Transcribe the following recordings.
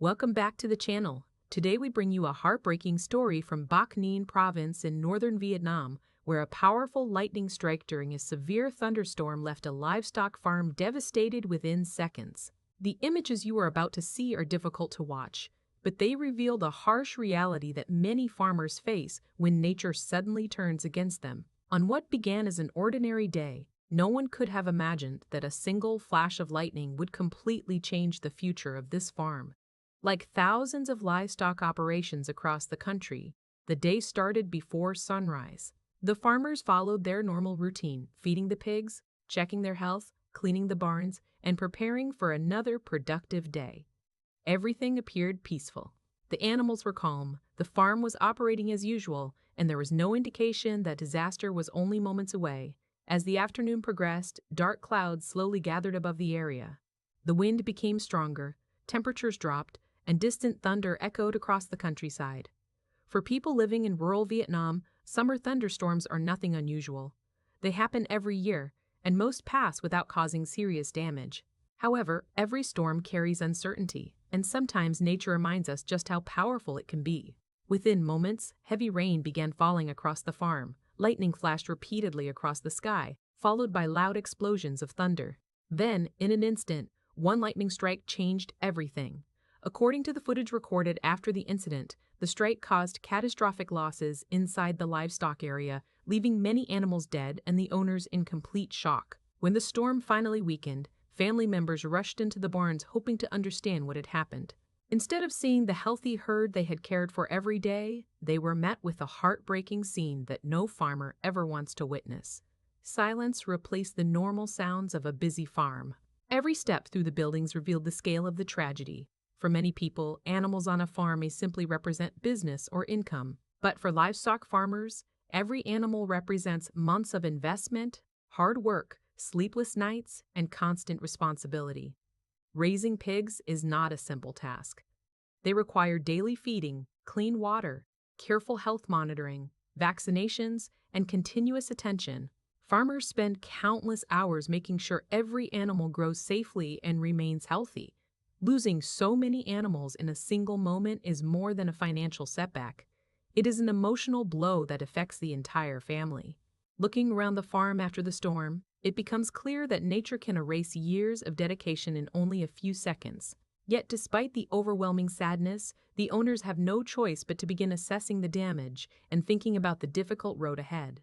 Welcome back to the channel. Today we bring you a heartbreaking story from Bac Ninh province in northern Vietnam, where a powerful lightning strike during a severe thunderstorm left a livestock farm devastated within seconds. The images you are about to see are difficult to watch, but they reveal the harsh reality that many farmers face when nature suddenly turns against them. On what began as an ordinary day, no one could have imagined that a single flash of lightning would completely change the future of this farm. Like thousands of livestock operations across the country, the day started before sunrise. The farmers followed their normal routine, feeding the pigs, checking their health, cleaning the barns, and preparing for another productive day. Everything appeared peaceful. The animals were calm, the farm was operating as usual, and there was no indication that disaster was only moments away. As the afternoon progressed, dark clouds slowly gathered above the area. The wind became stronger, temperatures dropped, and distant thunder echoed across the countryside. For people living in rural Vietnam, summer thunderstorms are nothing unusual. They happen every year, and most pass without causing serious damage. However, every storm carries uncertainty, and sometimes nature reminds us just how powerful it can be. Within moments, heavy rain began falling across the farm. Lightning flashed repeatedly across the sky, followed by loud explosions of thunder. Then, in an instant, one lightning strike changed everything. According to the footage recorded after the incident, the strike caused catastrophic losses inside the livestock area, leaving many animals dead and the owners in complete shock. When the storm finally weakened, family members rushed into the barns hoping to understand what had happened. Instead of seeing the healthy herd they had cared for every day, they were met with a heartbreaking scene that no farmer ever wants to witness. Silence replaced the normal sounds of a busy farm. Every step through the buildings revealed the scale of the tragedy. For many people, animals on a farm may simply represent business or income. But for livestock farmers, every animal represents months of investment, hard work, sleepless nights, and constant responsibility. Raising pigs is not a simple task. They require daily feeding, clean water, careful health monitoring, vaccinations, and continuous attention. Farmers spend countless hours making sure every animal grows safely and remains healthy. Losing so many animals in a single moment is more than a financial setback. It is an emotional blow that affects the entire family. Looking around the farm after the storm, it becomes clear that nature can erase years of dedication in only a few seconds. Yet despite the overwhelming sadness, the owners have no choice but to begin assessing the damage and thinking about the difficult road ahead.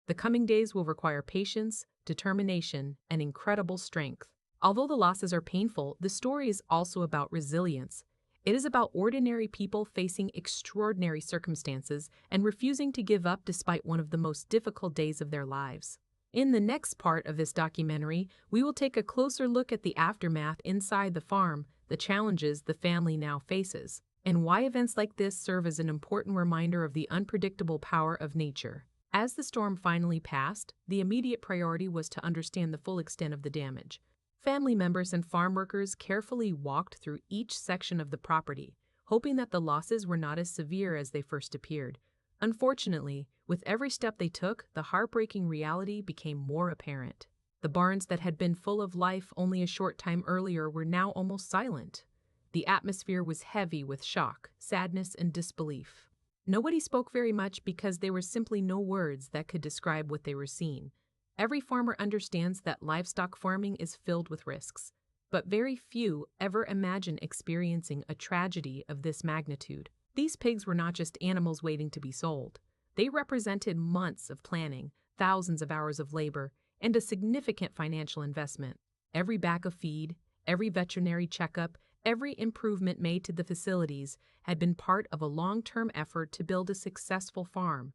The coming days will require patience, determination, and incredible strength. Although the losses are painful, the story is also about resilience. It is about ordinary people facing extraordinary circumstances and refusing to give up despite one of the most difficult days of their lives. In the next part of this documentary, we will take a closer look at the aftermath inside the farm, the challenges the family now faces, and why events like this serve as an important reminder of the unpredictable power of nature. As the storm finally passed, the immediate priority was to understand the full extent of the damage. Family members and farm workers carefully walked through each section of the property, hoping that the losses were not as severe as they first appeared. Unfortunately, with every step they took, the heartbreaking reality became more apparent. The barns that had been full of life only a short time earlier were now almost silent. The atmosphere was heavy with shock, sadness, and disbelief. Nobody spoke very much because there were simply no words that could describe what they were seeing. Every farmer understands that livestock farming is filled with risks, but very few ever imagine experiencing a tragedy of this magnitude. These pigs were not just animals waiting to be sold. They represented months of planning, thousands of hours of labor, and a significant financial investment. Every bag of feed, every veterinary checkup, every improvement made to the facilities had been part of a long-term effort to build a successful farm.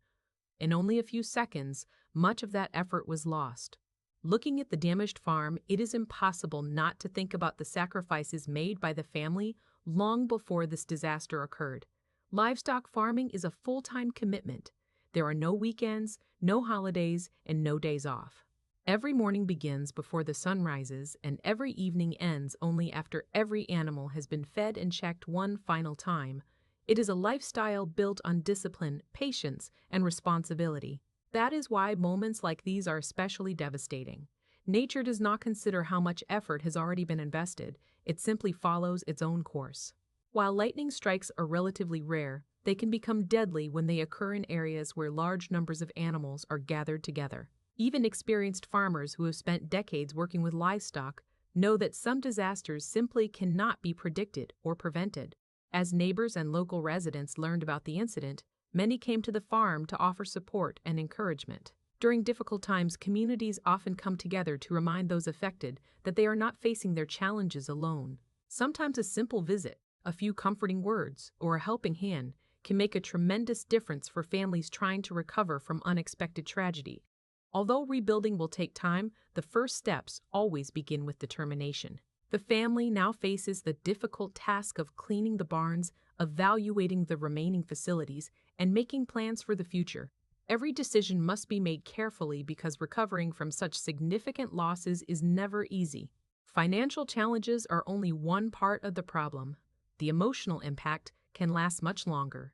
In only a few seconds, much of that effort was lost. Looking at the damaged farm, it is impossible not to think about the sacrifices made by the family long before this disaster occurred. Livestock farming is a full-time commitment. There are no weekends, no holidays, and no days off. Every morning begins before the sun rises, and every evening ends only after every animal has been fed and checked one final time. It is a lifestyle built on discipline, patience, and responsibility. That is why moments like these are especially devastating. Nature does not consider how much effort has already been invested. It simply follows its own course. While lightning strikes are relatively rare, they can become deadly when they occur in areas where large numbers of animals are gathered together. Even experienced farmers who have spent decades working with livestock know that some disasters simply cannot be predicted or prevented. As neighbors and local residents learned about the incident, many came to the farm to offer support and encouragement. During difficult times, communities often come together to remind those affected that they are not facing their challenges alone. Sometimes a simple visit, a few comforting words, or a helping hand can make a tremendous difference for families trying to recover from unexpected tragedy. Although rebuilding will take time, the first steps always begin with determination. The family now faces the difficult task of cleaning the barns, evaluating the remaining facilities, and making plans for the future. Every decision must be made carefully because recovering from such significant losses is never easy. Financial challenges are only one part of the problem. The emotional impact can last much longer.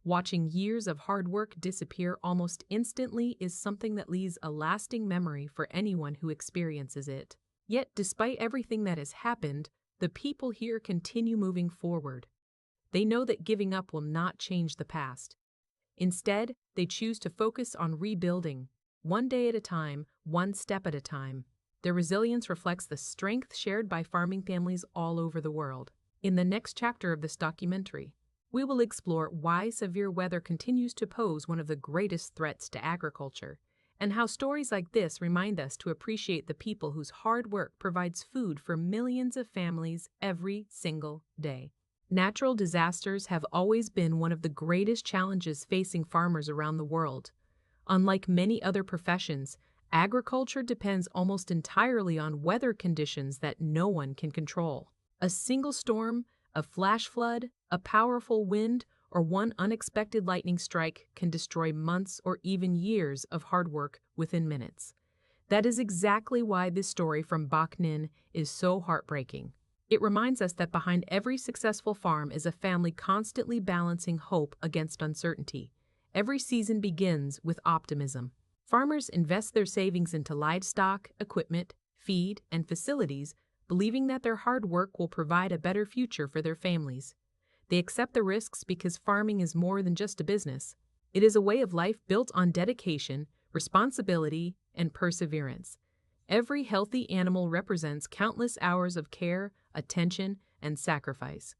Watching years of hard work disappear almost instantly is something that leaves a lasting memory for anyone who experiences it. Yet, despite everything that has happened, the people here continue moving forward. They know that giving up will not change the past. Instead, they choose to focus on rebuilding, one day at a time, one step at a time. Their resilience reflects the strength shared by farming families all over the world. In the next chapter of this documentary, we will explore why severe weather continues to pose one of the greatest threats to agriculture, and how stories like this remind us to appreciate the people whose hard work provides food for millions of families every single day. Natural disasters have always been one of the greatest challenges facing farmers around the world. Unlike many other professions, agriculture depends almost entirely on weather conditions that no one can control. A single storm, a flash flood, a powerful wind, or one unexpected lightning strike can destroy months or even years of hard work within minutes. That is exactly why this story from Bac Ninh is so heartbreaking. It reminds us that behind every successful farm is a family constantly balancing hope against uncertainty. Every season begins with optimism. Farmers invest their savings into livestock, equipment, feed, and facilities, believing that their hard work will provide a better future for their families. They accept the risks because farming is more than just a business. It is a way of life built on dedication, responsibility, and perseverance. Every healthy animal represents countless hours of care, attention, and sacrifice.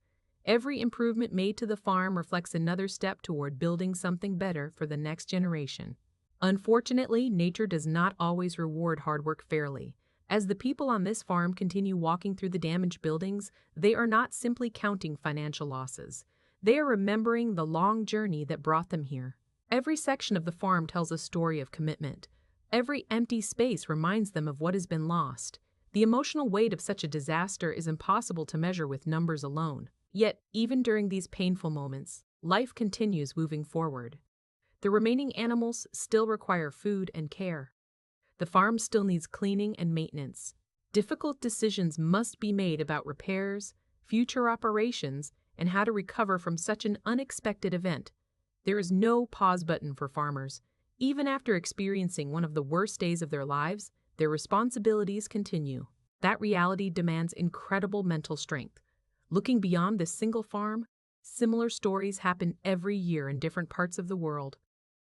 Every improvement made to the farm reflects another step toward building something better for the next generation. Unfortunately, nature does not always reward hard work fairly. As the people on this farm continue walking through the damaged buildings, they are not simply counting financial losses. They are remembering the long journey that brought them here. Every section of the farm tells a story of commitment. Every empty space reminds them of what has been lost. The emotional weight of such a disaster is impossible to measure with numbers alone. Yet, even during these painful moments, life continues moving forward. The remaining animals still require food and care. The farm still needs cleaning and maintenance. Difficult decisions must be made about repairs, future operations, and how to recover from such an unexpected event. There is no pause button for farmers. Even after experiencing one of the worst days of their lives, their responsibilities continue. That reality demands incredible mental strength. Looking beyond this single farm, similar stories happen every year in different parts of the world.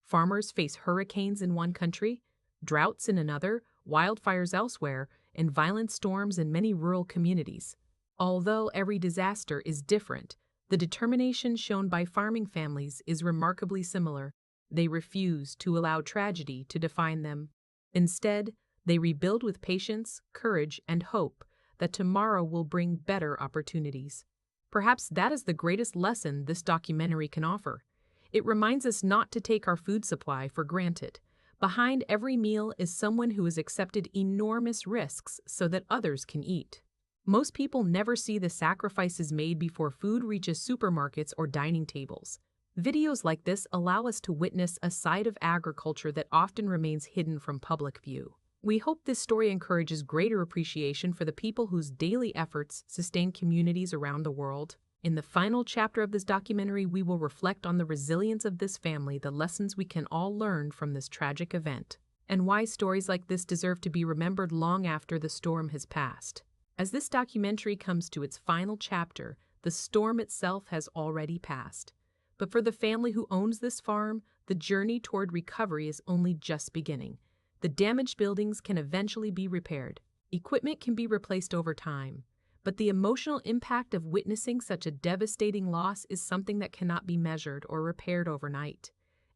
Farmers face hurricanes in one country, droughts in another, wildfires elsewhere, and violent storms in many rural communities. Although every disaster is different, the determination shown by farming families is remarkably similar. They refuse to allow tragedy to define them. Instead, they rebuild with patience, courage, and hope that tomorrow will bring better opportunities. Perhaps that is the greatest lesson this documentary can offer. It reminds us not to take our food supply for granted. Behind every meal is someone who has accepted enormous risks so that others can eat. Most people never see the sacrifices made before food reaches supermarkets or dining tables. Videos like this allow us to witness a side of agriculture that often remains hidden from public view. We hope this story encourages greater appreciation for the people whose daily efforts sustain communities around the world. In the final chapter of this documentary, we will reflect on the resilience of this family, the lessons we can all learn from this tragic event, and why stories like this deserve to be remembered long after the storm has passed. As this documentary comes to its final chapter, The storm itself has already passed. But for the family who owns this farm, the journey toward recovery is only just beginning. The damaged buildings can eventually be repaired. Equipment can be replaced over time. But the emotional impact of witnessing such a devastating loss is something that cannot be measured or repaired overnight.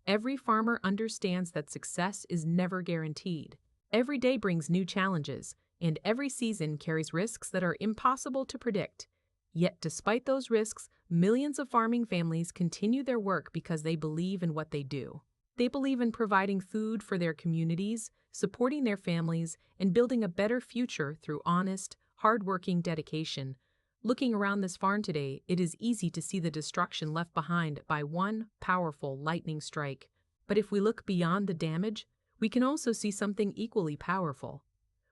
Every farmer understands that success is never guaranteed. Every day brings new challenges, and every season carries risks that are impossible to predict. Yet, despite those risks, millions of farming families continue their work because they believe in what they do. They believe in providing food for their communities, supporting their families, and building a better future through honest, hardworking dedication. Looking around this farm today, it is easy to see the destruction left behind by one powerful lightning strike. But if we look beyond the damage, we can also see something equally powerful.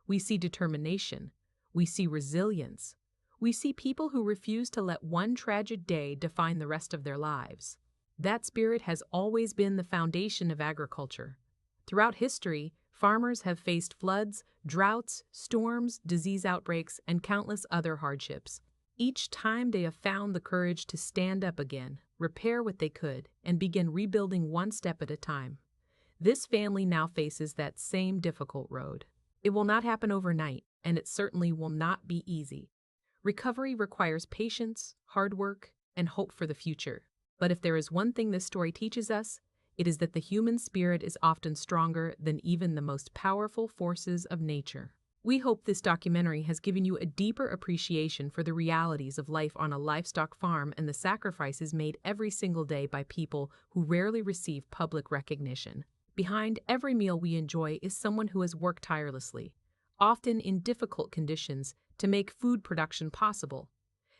We see determination. We see resilience. We see people who refuse to let one tragic day define the rest of their lives. That spirit has always been the foundation of agriculture. Throughout history, farmers have faced floods, droughts, storms, disease outbreaks, and countless other hardships. Each time they have found the courage to stand up again, repair what they could, and begin rebuilding one step at a time. This family now faces that same difficult road. It will not happen overnight, and it certainly will not be easy. Recovery requires patience, hard work, and hope for the future. But if there is one thing this story teaches us, it is that the human spirit is often stronger than even the most powerful forces of nature. We hope this documentary has given you a deeper appreciation for the realities of life on a livestock farm and the sacrifices made every single day by people who rarely receive public recognition. Behind every meal we enjoy is someone who has worked tirelessly, often in difficult conditions, to make food production possible.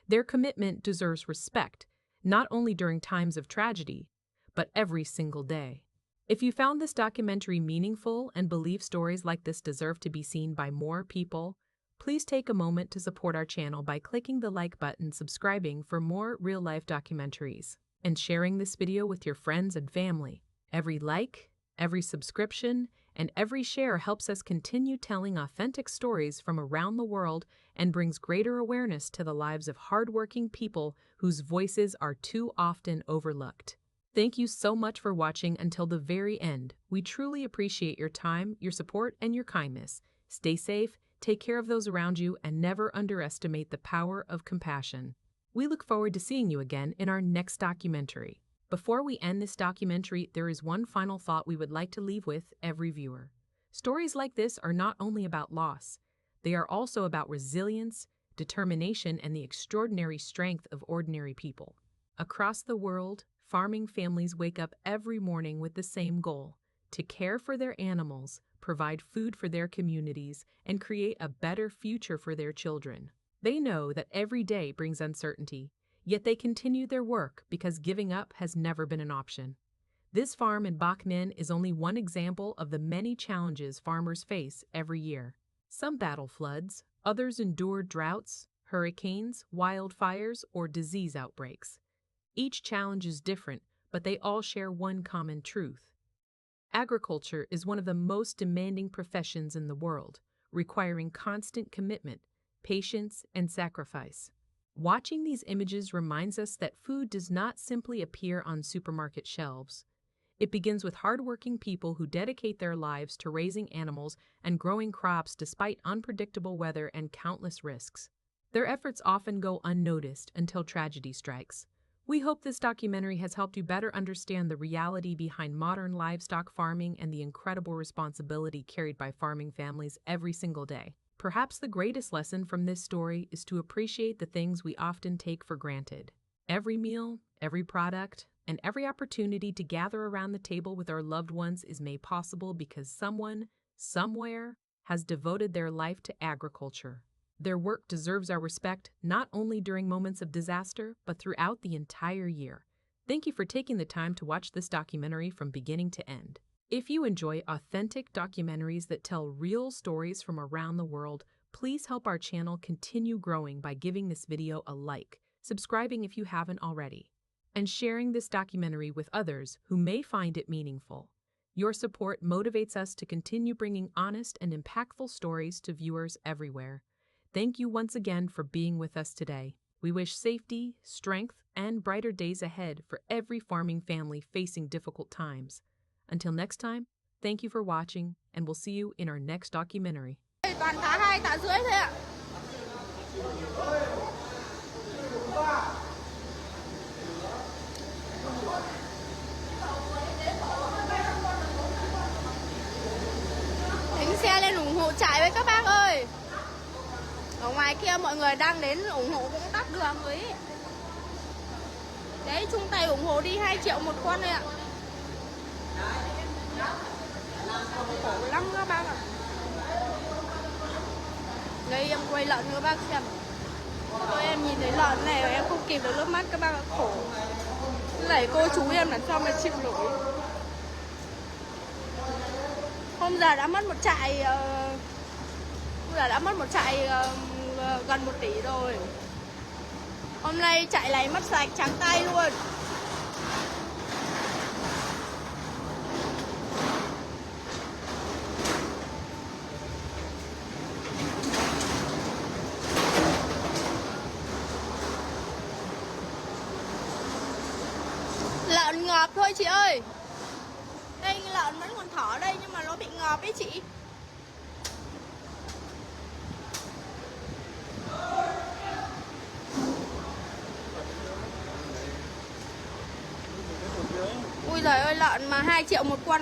Their commitment deserves respect, not only during times of tragedy, but every single day. If you found this documentary meaningful and believe stories like this deserve to be seen by more people, please take a moment to support our channel by clicking the like button, subscribing for more real-life documentaries, and sharing this video with your friends and family. Every like, every subscription, and every share helps us continue telling authentic stories from around the world and brings greater awareness to the lives of hardworking people whose voices are too often overlooked. Thank you so much for watching until the very end. We truly appreciate your time, your support, and your kindness. Stay safe, take care of those around you, and never underestimate the power of compassion. We look forward to seeing you again in our next documentary. Before we end this documentary, there is one final thought we would like to leave with every viewer. Stories like this are not only about loss, they are also about resilience, determination, and the extraordinary strength of ordinary people. Across the world, farming families wake up every morning with the same goal: to care for their animals, provide food for their communities, and create a better future for their children. They know that every day brings uncertainty, yet they continue their work because giving up has never been an option. This farm in Bac Ninh is only one example of the many challenges farmers face every year. Some battle floods, others endure droughts, hurricanes, wildfires, or disease outbreaks. Each challenge is different, but they all share one common truth. Agriculture is one of the most demanding professions in the world, requiring constant commitment, patience, and sacrifice. Watching these images reminds us that food does not simply appear on supermarket shelves. It begins with hardworking people who dedicate their lives to raising animals and growing crops despite unpredictable weather and countless risks. Their efforts often go unnoticed until tragedy strikes. We hope this documentary has helped you better understand the reality behind modern livestock farming and the incredible responsibility carried by farming families every single day. Perhaps the greatest lesson from this story is to appreciate the things we often take for granted. Every meal, every product, and every opportunity to gather around the table with our loved ones is made possible because someone, somewhere, has devoted their life to agriculture. Their work deserves our respect not only during moments of disaster, but throughout the entire year. Thank you for taking the time to watch this documentary from beginning to end. If you enjoy authentic documentaries that tell real stories from around the world, please help our channel continue growing by giving this video a like, subscribing if you haven't already, and sharing this documentary with others who may find it meaningful. Your support motivates us to continue bringing honest and impactful stories to viewers everywhere. Thank you once again for being with us today. We wish safety, strength, and brighter days ahead for every farming family facing difficult times. Until next time, thank you for watching, and we'll see you in our next documentary. Toàn tạ 2 tạ rưỡi thôi ạ. Đánh xe lên ủng hộ trại với các bác ơi. Ở ngoài kia mọi người đang đến ủng hộ cũng tắc đường rồi ý. Đấy, chung tay ủng hộ đi 2 triệu một con này ạ. Khổ lắm các bác ạ. Đây em quay lợn cho các bác xem. Thôi em nhìn thấy lợn này em không kìm được nước mắt các bác ạ, khổ. Cái này cô chú em làm sao mà chịu nổi. Hôm giờ đã mất một trại gần 1 tỷ rồi. Hôm nay trại này mất sạch trắng tay luôn. Lợn ngợp thôi chị ơi. Đây lợn vẫn còn thỏ đây nhưng mà nó bị ngợp ấy chị. Ui giời ơi, lợn mà 2 triệu một con.